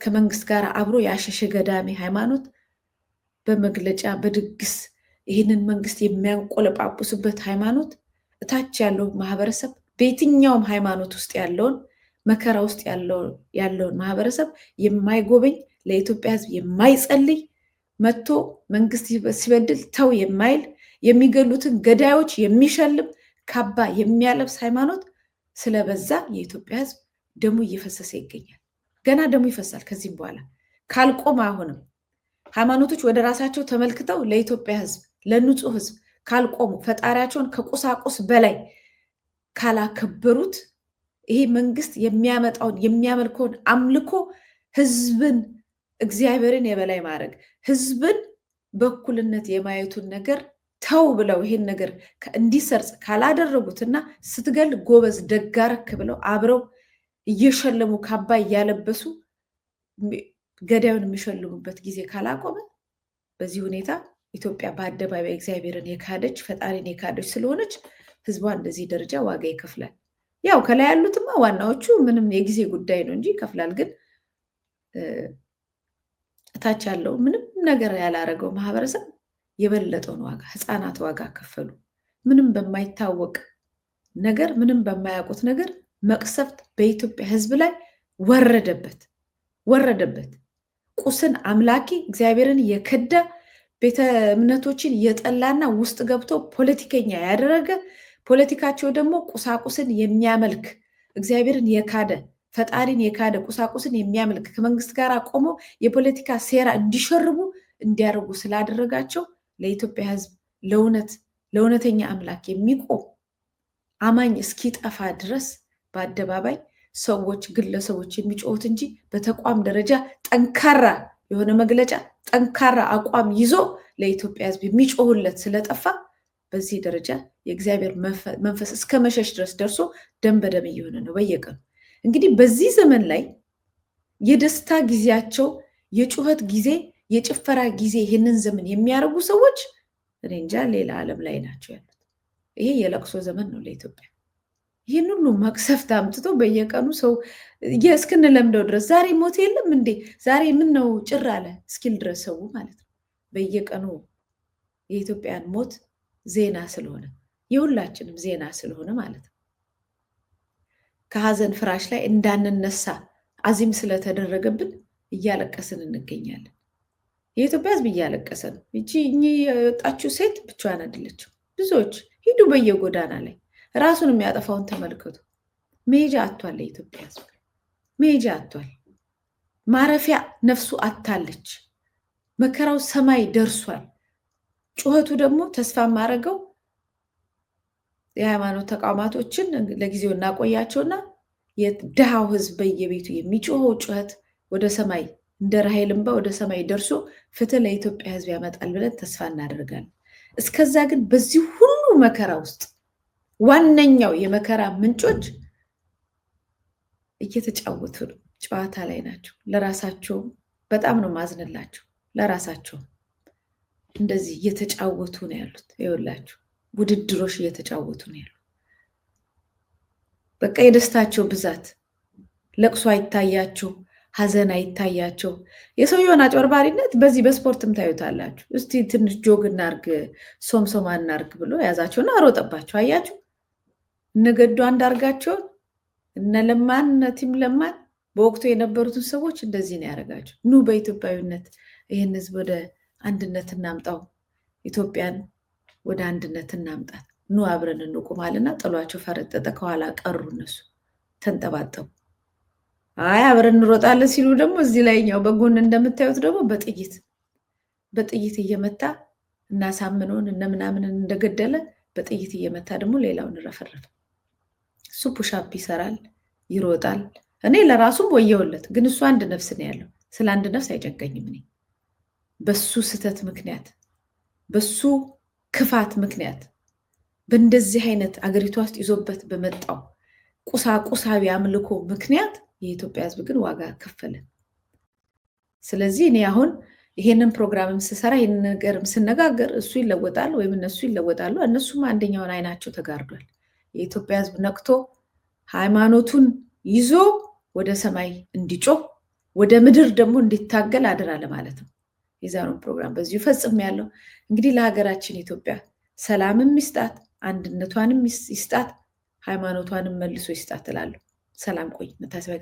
[SPEAKER 1] ከመንግስት ጋር አብሮ የአሸሼ ገዳሜ ሃይማኖት በመግለጫ በድግስ ይህንን መንግስት የሚያንቆለጳጵሱበት ሃይማኖት እታች ያለው ማህበረሰብ በየትኛውም ሃይማኖት ውስጥ ያለውን መከራ ውስጥ ያለውን ማህበረሰብ የማይጎበኝ፣ ለኢትዮጵያ ሕዝብ የማይጸልይ፣ መጥቶ መንግስት ሲበድል ተው የማይል፣ የሚገሉትን ገዳዮች የሚሸልም ካባ የሚያለብስ ሃይማኖት ስለበዛ የኢትዮጵያ ሕዝብ ደሙ እየፈሰሰ ይገኛል። ገና ደሙ ይፈሳል። ከዚህም በኋላ ካልቆመ አሁንም ሃይማኖቶች ወደ ራሳቸው ተመልክተው ለኢትዮጵያ ሕዝብ ለንጹህ ሕዝብ ካልቆሙ፣ ፈጣሪያቸውን ከቁሳቁስ በላይ ካላከበሩት፣ ይሄ መንግስት የሚያመጣውን የሚያመልከውን አምልኮ ሕዝብን እግዚአብሔርን የበላይ ማድረግ፣ ሕዝብን በእኩልነት የማየቱን ነገር ተው ብለው ይሄን ነገር እንዲሰርጽ ካላደረጉትና ስትገል ጎበዝ ደጋረክ ብለው አብረው እየሸለሙ ካባ እያለበሱ ገዳዩን የሚሸልሙበት ጊዜ ካላቆመ በዚህ ሁኔታ ኢትዮጵያ በአደባባይ እግዚአብሔርን የካደች ፈጣሪን የካደች ስለሆነች ህዝቧ እንደዚህ ደረጃ ዋጋ ይከፍላል። ያው ከላይ ያሉትማ ዋናዎቹ ምንም የጊዜ ጉዳይ ነው እንጂ ይከፍላል። ግን እታች ያለው ምንም ነገር ያላረገው ማህበረሰብ የበለጠውን ዋጋ፣ ህፃናት ዋጋ ከፈሉ። ምንም በማይታወቅ ነገር፣ ምንም በማያውቁት ነገር መቅሰፍት በኢትዮጵያ ህዝብ ላይ ወረደበት። ቁስን አምላኪ እግዚአብሔርን የከዳ ቤተ እምነቶችን የጠላና ውስጥ ገብቶ ፖለቲከኛ ያደረገ፣ ፖለቲካቸው ደግሞ ቁሳቁስን የሚያመልክ እግዚአብሔርን የካደ ፈጣሪን የካደ ቁሳቁስን የሚያመልክ ከመንግስት ጋር ቆሞ የፖለቲካ ሴራ እንዲሸርቡ እንዲያደርጉ ስላደረጋቸው ለኢትዮጵያ ህዝብ ለእውነተኛ አምላክ የሚቆም አማኝ እስኪጠፋ ድረስ በአደባባይ ሰዎች፣ ግለሰቦች የሚጮሁት እንጂ በተቋም ደረጃ ጠንካራ የሆነ መግለጫ፣ ጠንካራ አቋም ይዞ ለኢትዮጵያ ህዝብ የሚጮሁለት ስለጠፋ በዚህ ደረጃ የእግዚአብሔር መንፈስ እስከ መሸሽ ድረስ ደርሶ ደም በደም እየሆነ ነው በየቀኑ። እንግዲህ በዚህ ዘመን ላይ የደስታ ጊዜያቸው፣ የጩኸት ጊዜ፣ የጭፈራ ጊዜ ይህንን ዘመን የሚያደርጉ ሰዎች እኔ እንጃ ሌላ ዓለም ላይ ናቸው ያሉት። ይሄ የለቅሶ ዘመን ነው ለኢትዮጵያ። ይህን ሁሉ መቅሰፍት አምጥቶ በየቀኑ ሰው እስክንለምደው ድረስ ዛሬ ሞት የለም እንዴ ዛሬ ምን ነው ጭር አለ እስኪል ድረስ ሰው ማለት ነው። በየቀኑ የኢትዮጵያን ሞት ዜና ስለሆነ የሁላችንም ዜና ስለሆነ ማለት ነው። ከሀዘን ፍራሽ ላይ እንዳንነሳ አዚም ስለተደረገብን እያለቀስን እንገኛለን። የኢትዮጵያ ህዝብ እያለቀሰ ነው። እኚህ የወጣችው ሴት ብቻዋን አይደለችም። ብዙዎች ሂዱ በየጎዳና ላይ ራሱን የሚያጠፋውን ተመልከቱ። መሄጃ አጥቷል። ለኢትዮጵያ ህዝብ መሄጃ አጥቷል። ማረፊያ ነፍሱ አታለች። መከራው ሰማይ ደርሷል። ጩኸቱ ደግሞ ተስፋ ማረገው የሃይማኖት ተቋማቶችን ለጊዜው እናቆያቸውና የድሃው ህዝብ በየቤቱ የሚጮኸው ጩኸት ወደ ሰማይ እንደ ራሔል እንባ ወደ ሰማይ ደርሶ ፍትህ ለኢትዮጵያ ህዝብ ያመጣል ብለን ተስፋ እናደርጋለን። እስከዛ ግን በዚህ ሁሉ መከራ ውስጥ ዋነኛው የመከራ ምንጮች እየተጫወቱ ነው፣ ጨዋታ ላይ ናቸው። ለራሳቸው በጣም ነው ማዝንላቸው። ለራሳቸው እንደዚህ እየተጫወቱ ነው ያሉት። ይኸውላችሁ ውድድሮች እየተጫወቱ ነው ያሉት። በቃ የደስታቸው ብዛት ለቅሶ አይታያቸው፣ ሀዘን አይታያቸው። የሰውየውን አጭበርባሪነት በዚህ በስፖርትም ታዩታላችሁ። እስቲ ትንሽ ጆግ እናርግ ሶምሶማ እናርግ ብሎ ያዛቸውና አሮጠባቸው። አያችሁ እነገዱ አንዳርጋቸውን እነ ለማን ቲም ለማን በወቅቱ የነበሩትን ሰዎች እንደዚህ ነው ያደረጋቸው። ኑ በኢትዮጵያዊነት ይህን ህዝብ ወደ አንድነት እናምጣው፣ ኢትዮጵያን ወደ አንድነት እናምጣት፣ ኑ አብረን እንቁማልና ጥሏቸው ፈረጠጠ። ከኋላ ቀሩ፣ እነሱ ተንጠባጠቡ። አይ አብረን እንሮጣለን ሲሉ ደግሞ እዚህ ላይኛው በጎን እንደምታዩት ደግሞ በጥይት እየመታ እናሳምነውን እነምናምን እንደገደለ በጥይት እየመታ ደግሞ ሌላውን ረፈረፈ። እሱ ፑሻፕ ይሰራል፣ ይሮጣል። እኔ ለራሱም ወየውለት፣ ግን እሱ አንድ ነፍስ ነው ያለው። ስለ አንድ ነፍስ አይጨንቀኝም። እኔ በሱ ስተት ምክንያት በሱ ክፋት ምክንያት በእንደዚህ አይነት አገሪቷ ውስጥ ይዞበት በመጣው ቁሳቁሳዊ አምልኮ ምክንያት የኢትዮጵያ ሕዝብ ግን ዋጋ ከፈለ። ስለዚህ እኔ አሁን ይሄንን ፕሮግራምም ስሰራ ይሄንን ነገርም ስነጋገር እሱ ይለወጣል ወይም እነሱ ይለወጣሉ። እነሱም አንደኛውን አይናቸው ተጋርዷል። የኢትዮጵያ ሕዝብ ነቅቶ ሃይማኖቱን ይዞ ወደ ሰማይ እንዲጮህ ወደ ምድር ደግሞ እንዲታገል አደራ ለማለት ነው። የዛሬውን ፕሮግራም በዚሁ ፈጽሜያለሁ። እንግዲህ ለሀገራችን ኢትዮጵያ ሰላምም ይስጣት፣ አንድነቷንም ይስጣት፣ ሃይማኖቷንም መልሶ ይስጣት እላለሁ። ሰላም ቆይ። መታሰቢያ